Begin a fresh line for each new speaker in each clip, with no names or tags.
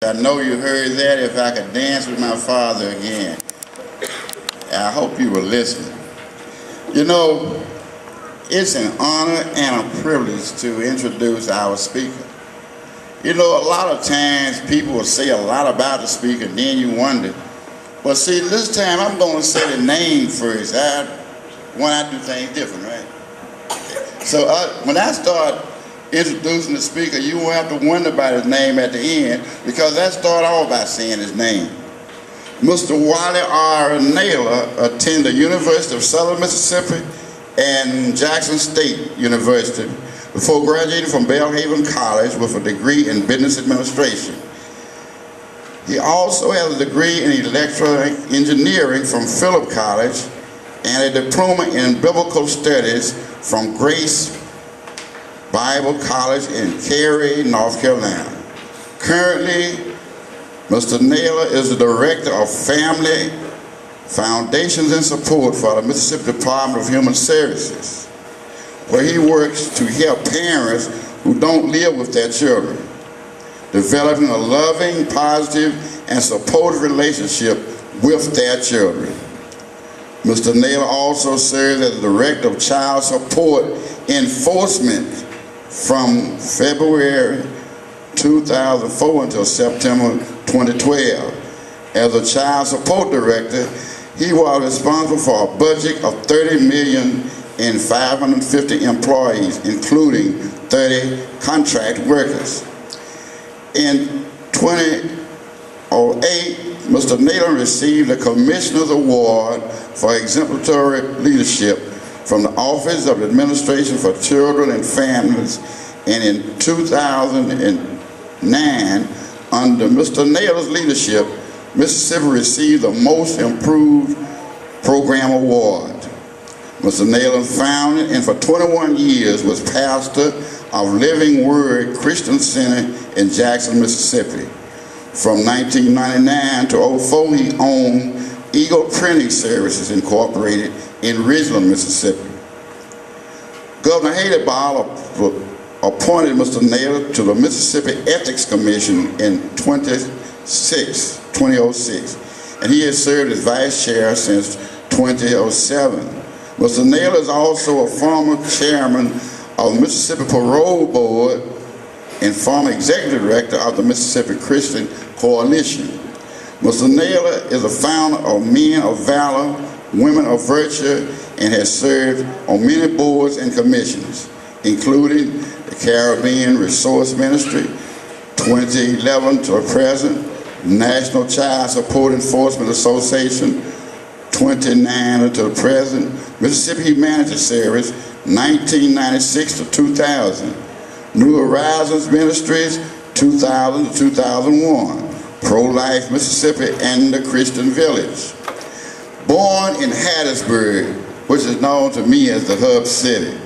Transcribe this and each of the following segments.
I know you heard that. If I could dance with my father again. I hope you were listening. You know, it's an honor and a privilege to introduce our speaker. You know, a lot of times people will say a lot about the speaker, and then you wonder. Well, see, this time I'm going to say the name first. When I do things different, right? So when I start introducing the speaker, you won't have to wonder about his name at the end, because I start off by saying his name. Mr. Wally R. Naylor attended the University of Southern Mississippi and Jackson State University before graduating from Belhaven College with a degree in business administration. He also has a degree in electrical engineering from Phillip College and a diploma in biblical studies from Grace Bible College in Cary, North Carolina. Currently, Mr. Naylor is the Director of Family Foundations and Support for the Mississippi Department of Human Services, where he works to help parents who don't live with their children, developing a loving, positive, and supportive relationship with their children. Mr. Naylor also serves as the Director of Child Support Enforcement from February 2004 until September 2012. As a Child Support Director, he was responsible for a budget of $30 million and 550 employees, including 30 contract workers. In 2008, Mr. Naylor received the Commissioner's Award for Exemplary Leadership from the Office of Administration for Children and Families, and in 2009, under Mr. Naylor's leadership, Mississippi received the Most Improved Program Award. Mr. Naylor founded and for 21 years was pastor of Living Word Christian Center in Jackson, Mississippi. From 1999 to 2004, he owned Eagle Printing Services Incorporated in Ridgeland, Mississippi. Governor Haley Ball appointed Mr. Naylor to the Mississippi Ethics Commission in 2006, and he has served as vice chair since 2007. Mr. Naylor is also a former chairman of the Mississippi Parole Board and former executive director of the Mississippi Christian Coalition. Mr. Naylor is a founder of Men of Valor, Women of Virtue, and has served on many boards and commissions, including the Caribbean Resource Ministry, 2011 to the present, National Child Support Enforcement Association, 2009 to the present, Mississippi Humanity Service, 1996 to 2000, New Horizons Ministries, 2000 to 2001, Pro-Life Mississippi, and the Christian Village. Born in Hattiesburg, which is known to me as the Hub City,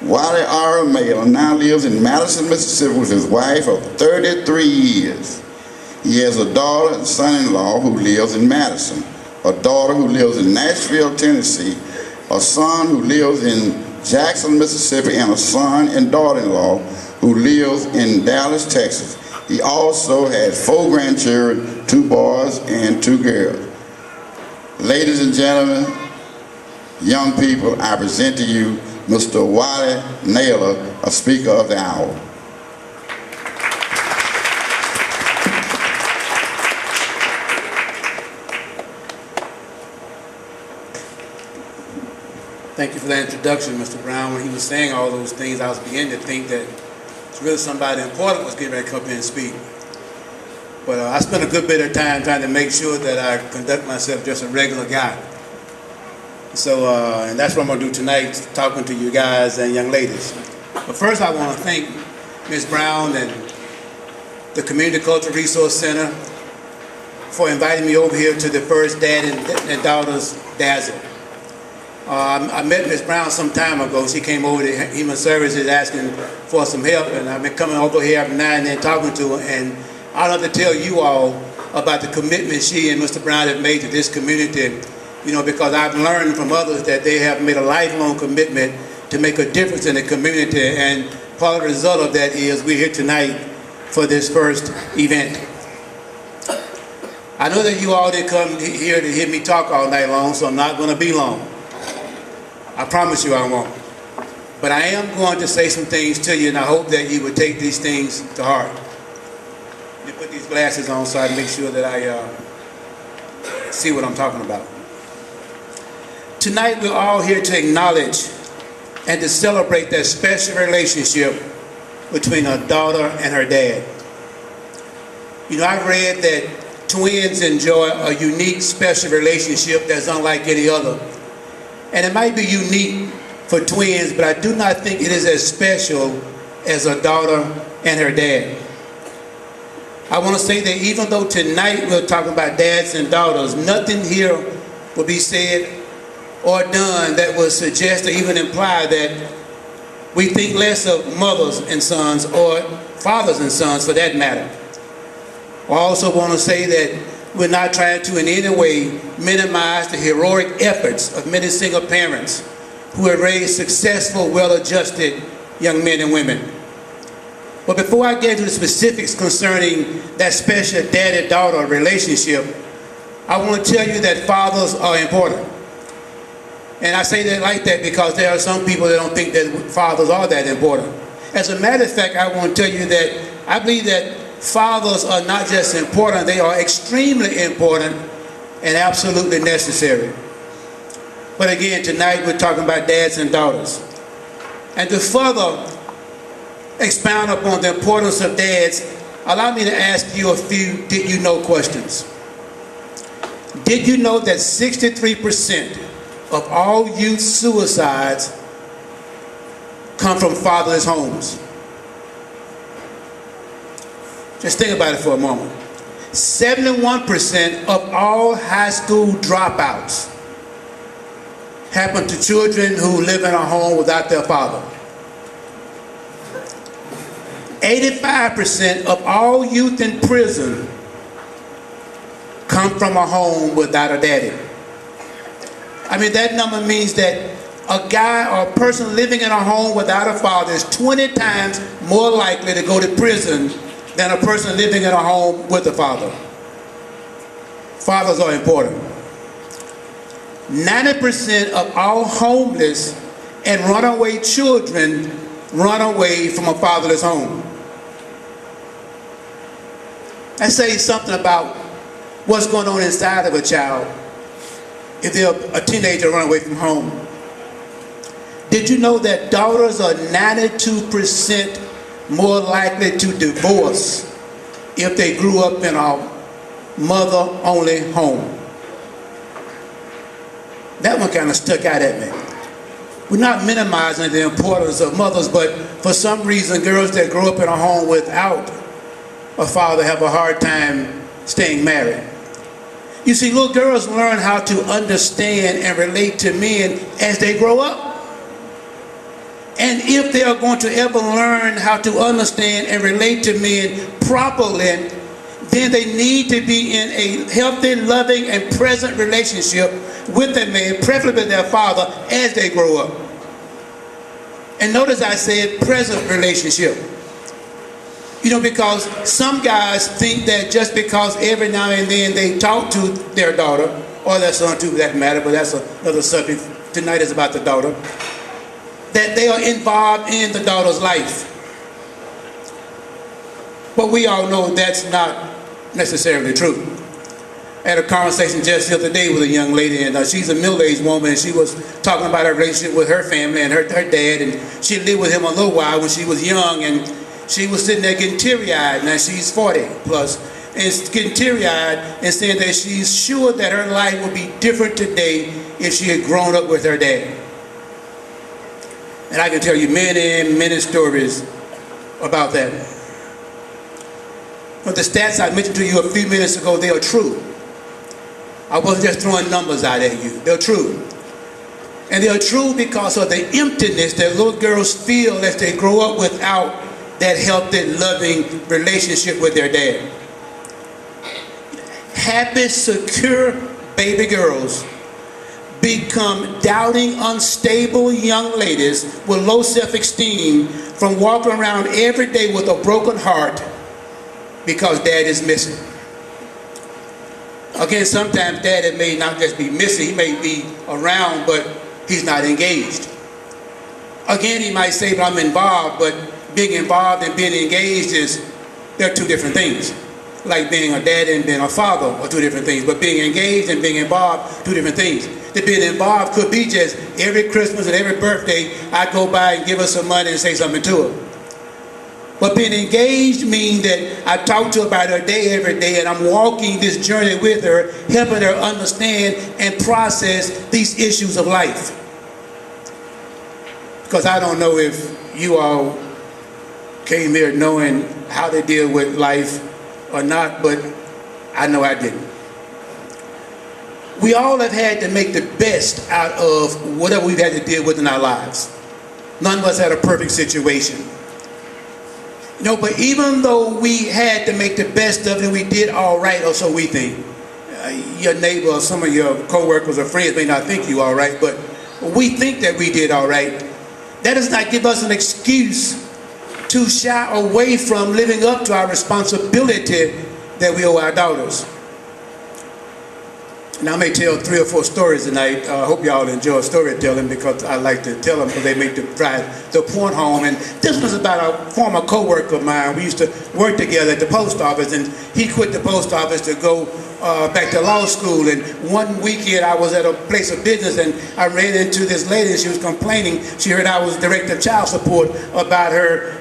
Wally R. Naylor now lives in Madison, Mississippi with his wife of 33 years. He has a daughter and son-in-law who lives in Madison, a daughter who lives in Nashville, Tennessee, a son who lives in Jackson, Mississippi, and a son and daughter-in-law who lives in Dallas, Texas. He also has 4 grandchildren, 2 boys and 2 girls. Ladies and gentlemen, young people, I present to you Mr. Wally Naylor, a speaker of the hour.
Thank you for that introduction, Mr. Brown. When he was saying all those things, I was beginning to think that it's really somebody important was getting ready to come in and speak. But I spent a good bit of time trying to make sure that I conduct myself just a regular guy. So, and that's what I'm going to do tonight, talking to you guys and young ladies. But first I want to thank Ms. Brown and the Community Cultural Resource Center for inviting me over here to the first Dad and Daughters Dazzle. I met Ms. Brown some time ago. She came over to Human Services asking for some help, and I've been coming over here every now and then talking to her, and I'd love to tell you all about the commitment she and Mr. Brown have made to this community, you know, because I've learned from others that they have made a lifelong commitment to make a difference in the community, and part of the result of that is we're here tonight for this first event. I know that you all didn't come here to hear me talk all night long, so I'm not going to be long. I promise you I won't. But I am going to say some things to you, and I hope that you would take these things to heart. Let me put these glasses on so I make sure that I see what I'm talking about. Tonight we're all here to acknowledge and to celebrate that special relationship between a daughter and her dad. You know, I've read that twins enjoy a unique, special relationship that's unlike any other. And it might be unique for twins, but I do not think it is as special as a daughter and her dad. I want to say that even though tonight we're talking about dads and daughters, nothing here will be said or done that would suggest or even imply that we think less of mothers and sons or fathers and sons for that matter. I also want to say that we're not trying to in any way minimize the heroic efforts of many single parents who have raised successful, well-adjusted young men and women. But before I get into the specifics concerning that special daddy-daughter relationship, I want to tell you that fathers are important. And I say that like that because there are some people that don't think that fathers are that important. As a matter of fact, I want to tell you that I believe that fathers are not just important, they are extremely important and absolutely necessary. But again, tonight we're talking about dads and daughters. And to further expound upon the importance of dads, allow me to ask you a few did you know questions. Did you know that 63% of all youth suicides come from fatherless homes? Just think about it for a moment. 71% of all high school dropouts happen to children who live in a home without their father. 85% of all youth in prison come from a home without a daddy. I mean, that number means that a guy or a person living in a home without a father is 20 times more likely to go to prison than a person living in a home with a father. Fathers are important. 90% of all homeless and runaway children run away from a fatherless home. That says something about what's going on inside of a child if they're a teenager run away from home. Did you know that daughters are 92% more likely to divorce if they grew up in a mother-only home? That one kind of stuck out at me. We're not minimizing the importance of mothers, but for some reason, girls that grow up in a home without a father have a hard time staying married. You see, little girls learn how to understand and relate to men as they grow up. And if they are going to ever learn how to understand and relate to men properly, then they need to be in a healthy, loving, and present relationship with their man, preferably their father, as they grow up. And notice I said present relationship. You know, because some guys think that just because every now and then they talk to their daughter, or their son too for that matter, but that's another subject. Tonight is about the daughter. That they are involved in the daughter's life. But we all know that's not necessarily true. I had a conversation just the other day with a young lady, and she's a middle-aged woman, and she was talking about her relationship with her family and her dad, and she lived with him a little while when she was young, and she was sitting there getting teary-eyed. Now she's 40 plus, and getting teary-eyed and saying that she's sure that her life would be different today if she had grown up with her dad. And I can tell you many, many stories about that. But the stats I mentioned to you a few minutes ago, they are true. I wasn't just throwing numbers out at you. They're true. And they're true because of the emptiness that little girls feel as they grow up without that healthy, loving relationship with their dad. Happy, secure baby girls become doubting, unstable young ladies with low self-esteem from walking around every day with a broken heart because dad is missing. Again, sometimes dad may not just be missing, he may be around, but he's not engaged. Again, he might say, but I'm involved, but being involved and being engaged they're two different things. Like being a dad and being a father are two different things, but being engaged and being involved, two different things. The being involved could be just every Christmas and every birthday, I go by and give her some money and say something to her. But being engaged means that I talk to her about her day every day, and I'm walking this journey with her, helping her understand and process these issues of life. Because I don't know if you all came here knowing how to deal with life or not, but I know I didn't. We all have had to make the best out of whatever we've had to deal with in our lives. None of us had a perfect situation. But even though we had to make the best of it, we did all right, or so we think. Your neighbor or some of your co-workers or friends may not think you all right, but we think that we did all right. That does not give us an excuse to shy away from living up to our responsibility that we owe our daughters. Now, I may tell 3 or 4 stories tonight. I hope y'all enjoy storytelling, because I like to tell them because they make drive the point home. And this was about a former co-worker of mine. We used to work together at the post office, and he quit the post office to go back to law school. And one weekend I was at a place of business, and I ran into this lady, and she was complaining. She heard I was director of child support about her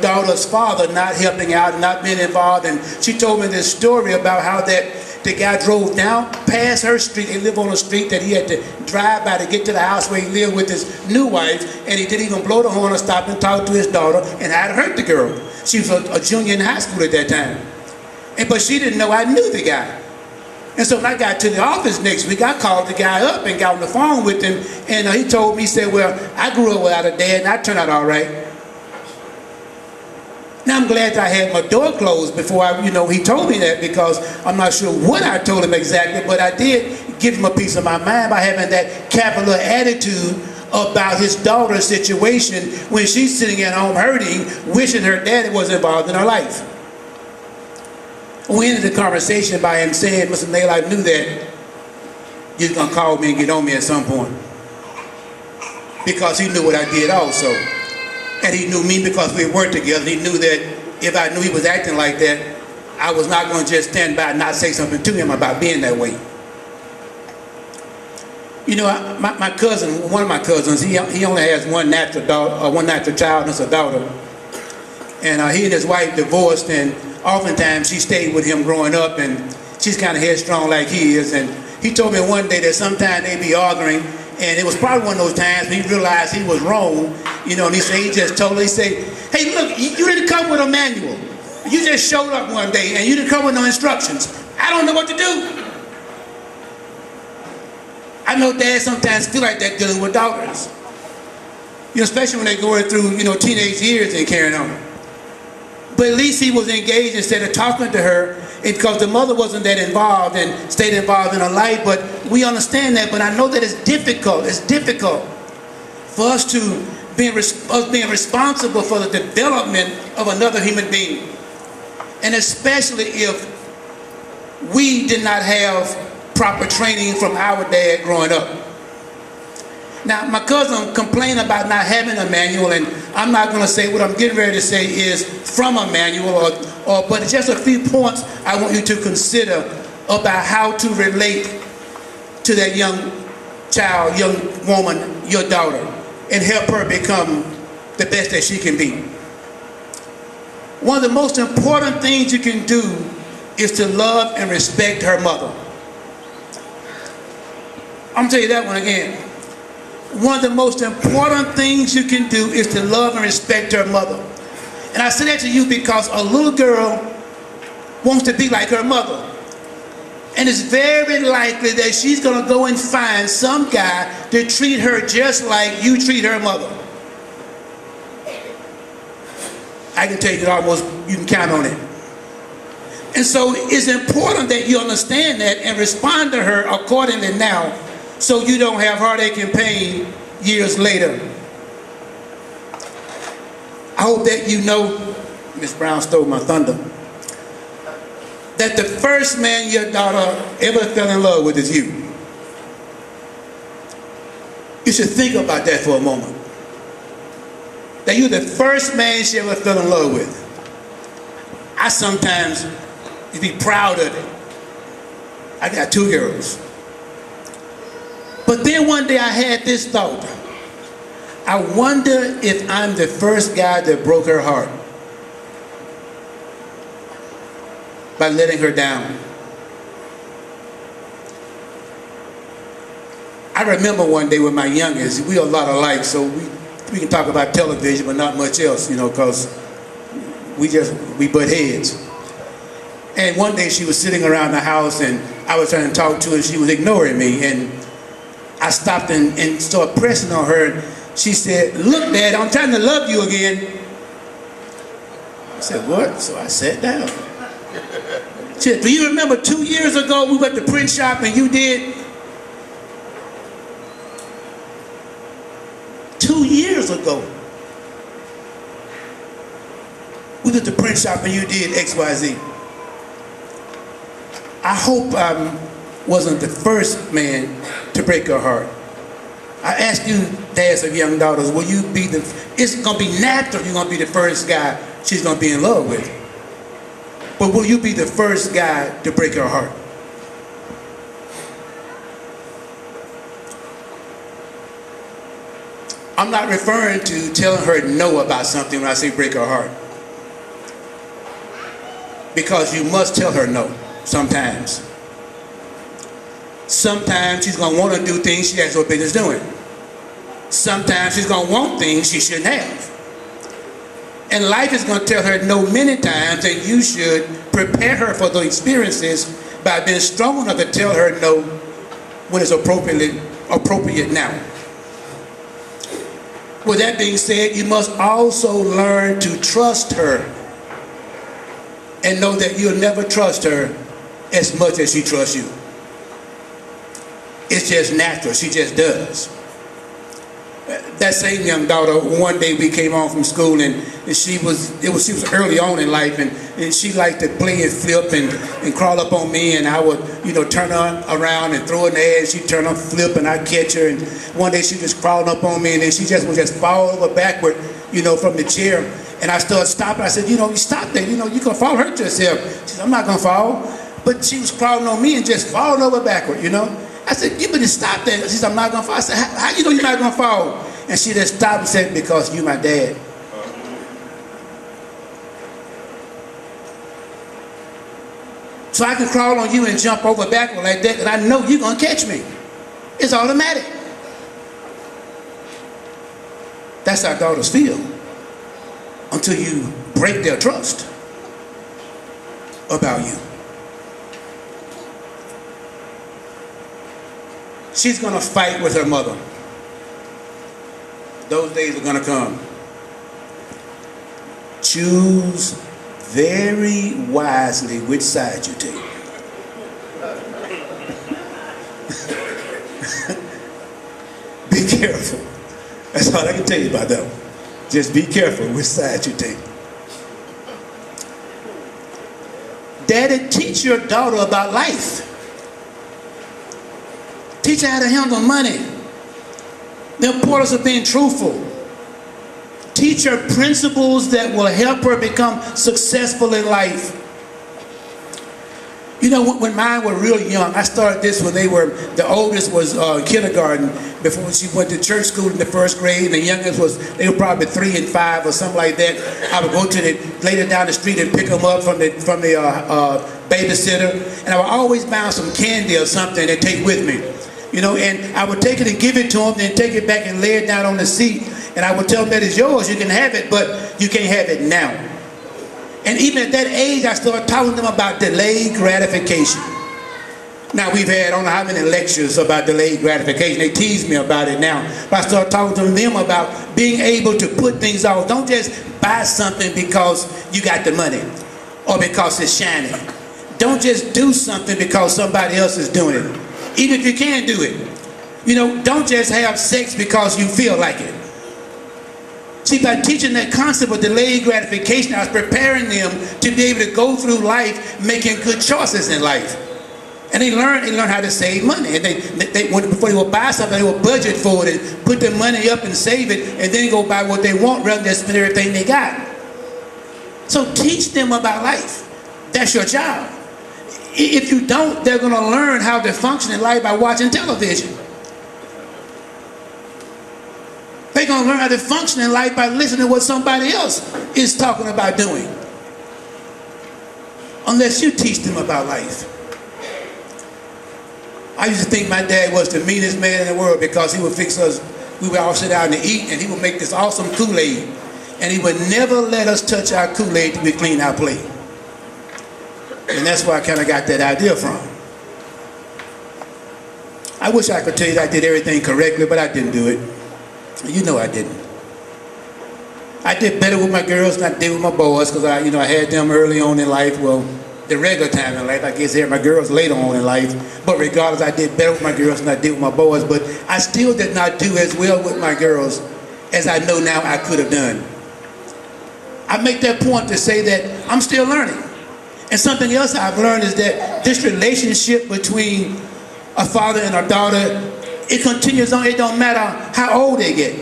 daughter's father not helping out, not being involved. And she told me this story about how the guy drove down past her street. They live on a street that he had to drive by to get to the house where he lived with his new wife, and he didn't even blow the horn or stop and talk to his daughter, and how to hurt the girl. She was a junior in high school at that time. But she didn't know I knew the guy. And so when I got to the office next week, I called the guy up and got on the phone with him, and he told me, he said, well, I grew up without a dad, and I turned out all right. Now, I'm glad that I had my door closed before he told me that, because I'm not sure what I told him exactly, but I did give him a piece of my mind by having that capital attitude about his daughter's situation when she's sitting at home hurting, wishing her daddy was involved in her life. We ended the conversation by him saying, Mr. Nail, I knew that you was going to call me and get on me at some point, because he knew what I did also. And he knew me because we worked together. He knew that if I knew he was acting like that, I was not going to just stand by and not say something to him about being that way. My cousin, one of my cousins, he only has one natural child, and it's a daughter. And he and his wife divorced, and oftentimes she stayed with him growing up, and she's kind of headstrong like he is. And he told me one day that sometimes they'd be arguing, and it was probably one of those times when he realized he was wrong, and he just told her, he said, hey, look, you didn't come with a manual. You just showed up one day, and you didn't come with no instructions. I don't know what to do. I know dads sometimes feel like that dealing with daughters. Especially when they're going through, teenage years and carrying on. But at least he was engaged instead of talking to her, because the mother wasn't that involved and stayed involved in her life. But we understand that, but I know that it's difficult. It's difficult for us to being responsible for the development of another human being. And especially if we did not have proper training from our dad growing up. Now, my cousin complained about not having a manual, and I'm not going to say what I'm getting ready to say is from a manual, but it's just a few points I want you to consider about how to relate to that young child, young woman, your daughter, and help her become the best that she can be. One of the most important things you can do is to love and respect her mother. I'm going to tell you that one again. One of the most important things you can do is to love and respect her mother. And I say that to you because a little girl wants to be like her mother. And it's very likely that she's going to go and find some guy to treat her just like you treat her mother. I can tell you that almost you can count on it. And so it's important that you understand that and respond to her accordingly now, so you don't have heartache and pain years later. I hope that you know, Miss Brown stole my thunder. that the first man your daughter ever fell in love with is you. You should think about that for a moment. That you're the first man she ever fell in love with. I sometimes be proud of it. I got 2 girls. But then one day I had this thought. I wonder if I'm the first guy that broke her heart by letting her down. I remember one day with my youngest, we are a lot alike, so we can talk about television, but not much else, you know, because we butt heads. And one day she was sitting around the house and I was trying to talk to her and she was ignoring me. And I stopped and started pressing on her. She said, "Look, Dad, I'm trying to love you again." I said, "What?" So I sat down. She said, "Do you remember 2 years ago we went to print shop and you did?" 2 years ago we went to print shop and you did XYZ. I hope I wasn't the first man to break her heart. I ask you, dads of young daughters, will you be the, it's going to be natural you're going to be the first guy she's going to be in love with. But will you be the first guy to break her heart? I'm not referring to telling her no about something when I say break her heart. Because you must tell her no sometimes. Sometimes she's going to want to do things she has no business doing. Sometimes she's going to want things she shouldn't have. And life is going to tell her no many times, and you should prepare her for those experiences by being strong enough to tell her no when it's appropriate now. With that being said, you must also learn to trust her and know that you'll never trust her as much as she trusts you. It's just natural. She just does. That same young daughter, one day we came home from school and she was early on in life and she liked to play and flip and crawl up on me, and I would, you know, turn her around and throw her in the air, and she'd turn her, flip, and I'd catch her, and one day she was crawling up on me and then she would just fall over backward, you know, from the chair, and I started stopping. I said, you know, you stop that, you know, you're going to fall, hurt yourself. She said, I'm not going to fall. But she was crawling on me and just falling over backward, you know. I said, you better stop that. She said, I'm not going to fall. I said, how you know you're not going to fall? And she just stopped and said, because you my dad. So I can crawl on you and jump over backward like that, and I know you're going to catch me. It's automatic. That's how daughters feel until you break their trust about you. She's going to fight with her mother. Those days are going to come. Choose very wisely which side you take. Be careful. That's all I can tell you about that one. Just be careful which side you take. Daddy, teach your daughter about life. Teach her how to handle money. The importance of being truthful. Teach her principles that will help her become successful in life. You know, when mine were real young, I started this when the oldest was kindergarten, before she went to church school in the first grade, and the youngest they were probably 3 and 5 or something like that. I would go to later down the street and pick them up from the babysitter, and I would always buy some candy or something and take with me. You know, and I would take it and give it to them, then take it back and lay it down on the seat. And I would tell them that it's yours, you can have it, but you can't have it now. And even at that age, I started talking to them about delayed gratification. Now, we've had, I don't know how many lectures about delayed gratification. They tease me about it now. But I started talking to them about being able to put things off. Don't just buy something because you got the money or because it's shiny. Don't just do something because somebody else is doing it. Even if you can do it. You know, don't just have sex because you feel like it. See, by teaching that concept of delayed gratification, I was preparing them to be able to go through life making good choices in life. And they learn how to save money. And before they will buy something, they will budget for it and put their money up and save it, and then go buy what they want rather than spend everything they got. So teach them about life. That's your job. If you don't, they're going to learn how to function in life by watching television. They're going to learn how to function in life by listening to what somebody else is talking about doing. Unless you teach them about life. I used to think my dad was the meanest man in the world because he would fix us, we would all sit down and eat, and he would make this awesome Kool-Aid. And he would never let us touch our Kool-Aid till we clean our plate. And that's where I kind of got that idea from. I wish I could tell you that I did everything correctly, but I didn't do it. You know I didn't. I did better with my girls than I did with my boys because I had them early on in life. Well, the regular time in life, I guess I had my girls later on in life. But regardless, I did better with my girls than I did with my boys. But I still did not do as well with my girls as I know now I could have done. I make that point to say that I'm still learning. And something else I've learned is that this relationship between a father and a daughter, it continues on. It don't matter how old they get.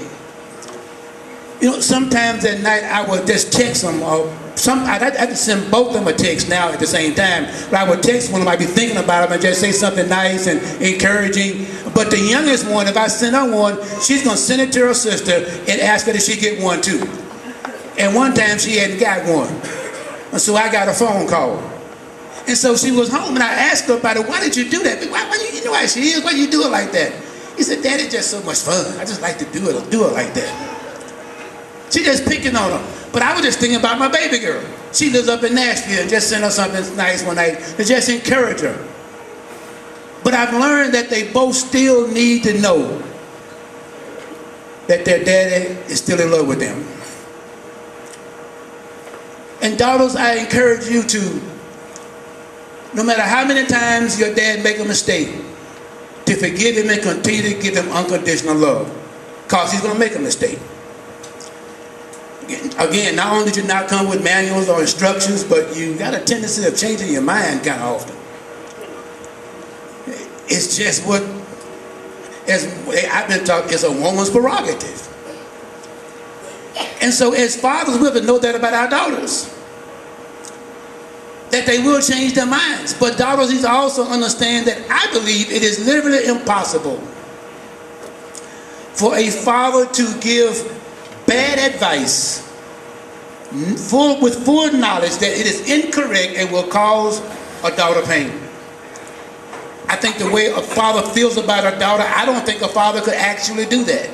You know, sometimes at night I would just text them, or I just send both of them a text now at the same time. But I would text one of them, I'd be thinking about them and just say something nice and encouraging. But the youngest one, if I send her one, she's going to send it to her sister and ask her if she get one too. And one time she hadn't got one. And so I got a phone call. And so she was home and I asked her about it. Why did you do that? Why you know how she is? Why do you do it like that? He said, Dad, it's just so much fun. I just like to do it like that. She just picking on her. But I was just thinking about my baby girl. She lives up in Nashville and just sent her something nice one night to just encourage her. But I've learned that they both still need to know that their daddy is still in love with them. And daughters, I encourage you to, no matter how many times your dad make a mistake, to forgive him and continue to give him unconditional love. Because he's going to make a mistake. Again, not only did you not come with manuals or instructions, but you got a tendency of changing your mind kind of often. It's just what, as I've been taught, it's a woman's prerogative. And so as fathers, we have to know that about our daughters. That they will change their minds. But daughters need to also understand that I believe it is literally impossible for a father to give bad advice with full knowledge that it is incorrect and will cause a daughter pain. I think the way a father feels about a daughter, I don't think a father could actually do that.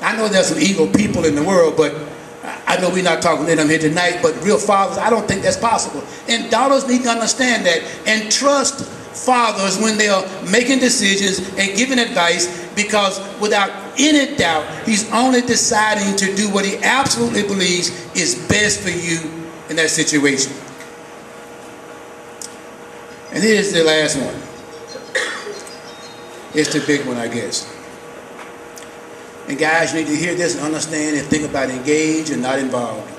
I know there's some evil people in the world, but I know we're not talking to them here tonight, but real fathers, I don't think that's possible. And daughters need to understand that and trust fathers when they are making decisions and giving advice, because without any doubt, he's only deciding to do what he absolutely believes is best for you in that situation. And here's the last one. It's the big one, I guess. And guys, you need to hear this and understand and think about engage and not involved.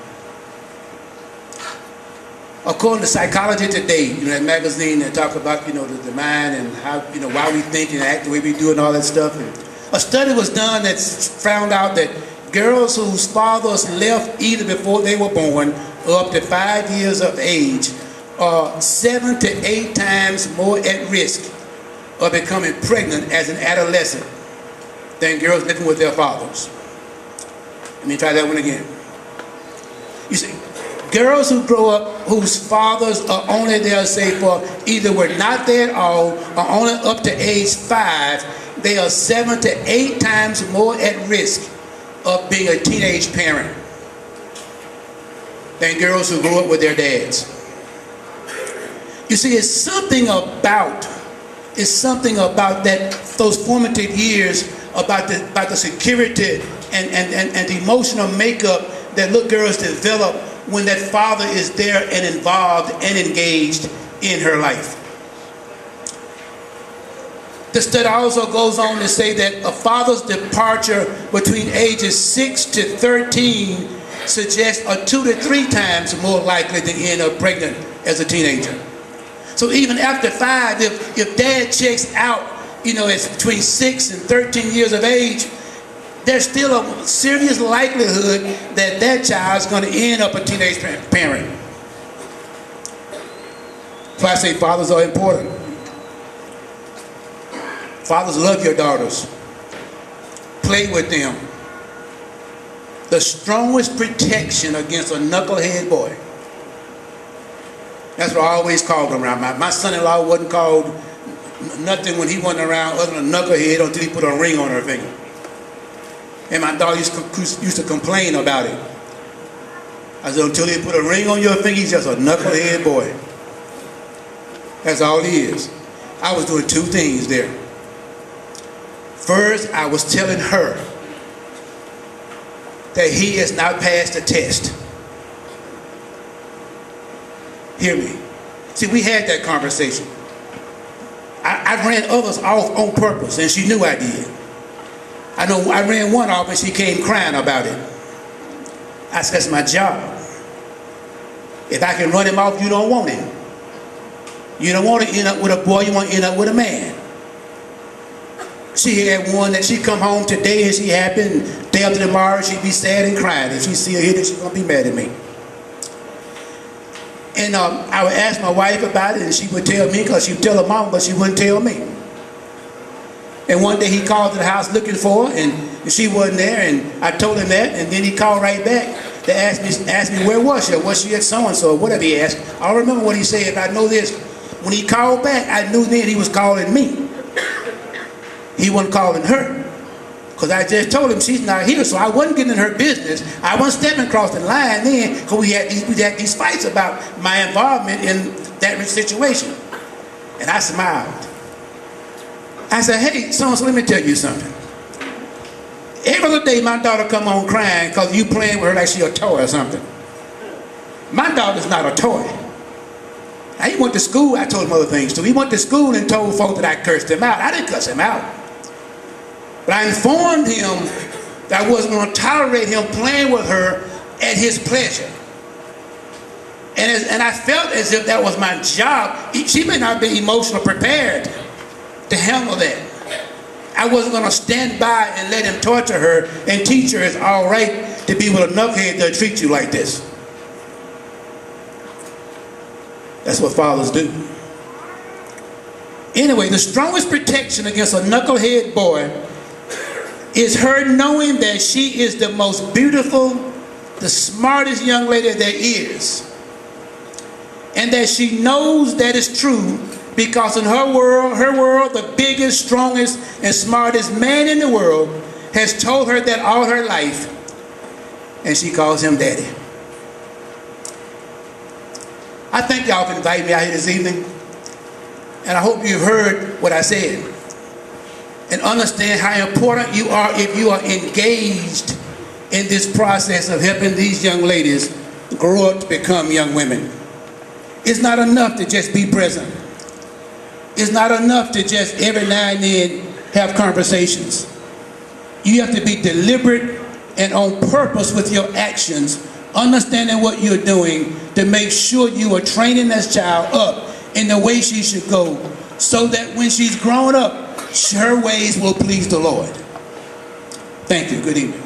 According to Psychology Today, that magazine that talk about, the mind and how, why we think and act the way we do and all that stuff. And a study was done that found out that girls whose fathers left either before they were born or up to 5 years of age are 7 to 8 times more at risk of becoming pregnant as an adolescent than girls living with their fathers. Let me try that one again. You see, girls who grow up whose fathers are only there, say, for either were not there at all or only up to age 5, they are 7 to 8 times more at risk of being a teenage parent than girls who grew up with their dads. You see, it's something about that, those formative years, about the security and the emotional makeup that little girls develop when that father is there and involved and engaged in her life. The study also goes on to say that a father's departure between ages 6 to 13 suggests are 2 to 3 times more likely to end up pregnant as a teenager. So even after 5, if dad checks out, it's between 6 and 13 years of age, there's still a serious likelihood that that child's going to end up a teenage parent. So I say fathers are important. Fathers, love your daughters. Play with them. The strongest protection against a knucklehead boy. That's what I always called him around. My son-in-law wasn't called nothing when he wasn't around other than knucklehead until he put a ring on her finger. And my daughter used to complain about it. I said, until he put a ring on your finger, he's just a knucklehead boy. That's all he is. I was doing 2 things there. First, I was telling her that he has not passed the test. Hear me. See, we had that conversation. I ran others off on purpose, and she knew I did. I know I ran one off, and she came crying about it. I said, that's my job. If I can run him off, you don't want him. You don't want to end up with a boy, you want to end up with a man. She had one that she come home today and she happy, and day after tomorrow she'd be sad and crying. If she see her here, then she's going to be mad at me. And I would ask my wife about it, and she would tell me, because she would tell her mom, but she wouldn't tell me. And one day he called to the house looking for her, and she wasn't there, and I told him that, and then he called right back to ask me where was she? Was she at so-and-so, or whatever he asked. I don't remember what he said, but I know this. When he called back, I knew then he was calling me. He wasn't calling her. Because I just told him she's not here, so I wasn't getting in her business. I wasn't stepping across the line then, because we had these fights about my involvement in that situation. And I smiled. I said, hey, so-and-so, let me tell you something. Every other day my daughter come home crying because you playing with her like she a toy or something. My daughter's not a toy. Now, he went to school, I told him other things too. He went to school and told folks that I cursed him out. I didn't cuss him out. But I informed him that I wasn't going to tolerate him playing with her at his pleasure. And I felt as if that was my job. She may not be emotionally prepared to handle that. I wasn't going to stand by and let him torture her and teach her it's all right to be with a knucklehead that'll treat you like this. That's what fathers do. Anyway, the strongest protection against a knucklehead boy is her knowing that she is the most beautiful, the smartest young lady there is. And that she knows that is true because in her world, the biggest, strongest, and smartest man in the world has told her that all her life, and she calls him daddy. I thank y'all for inviting me out here this evening, and I hope you've heard what I said and understand how important you are if you are engaged in this process of helping these young ladies grow up to become young women. It's not enough to just be present. It's not enough to just every now and then have conversations. You have to be deliberate and on purpose with your actions, understanding what you're doing to make sure you are training this child up in the way she should go, so that when she's grown up, her ways will please the Lord. Thank you. Good evening.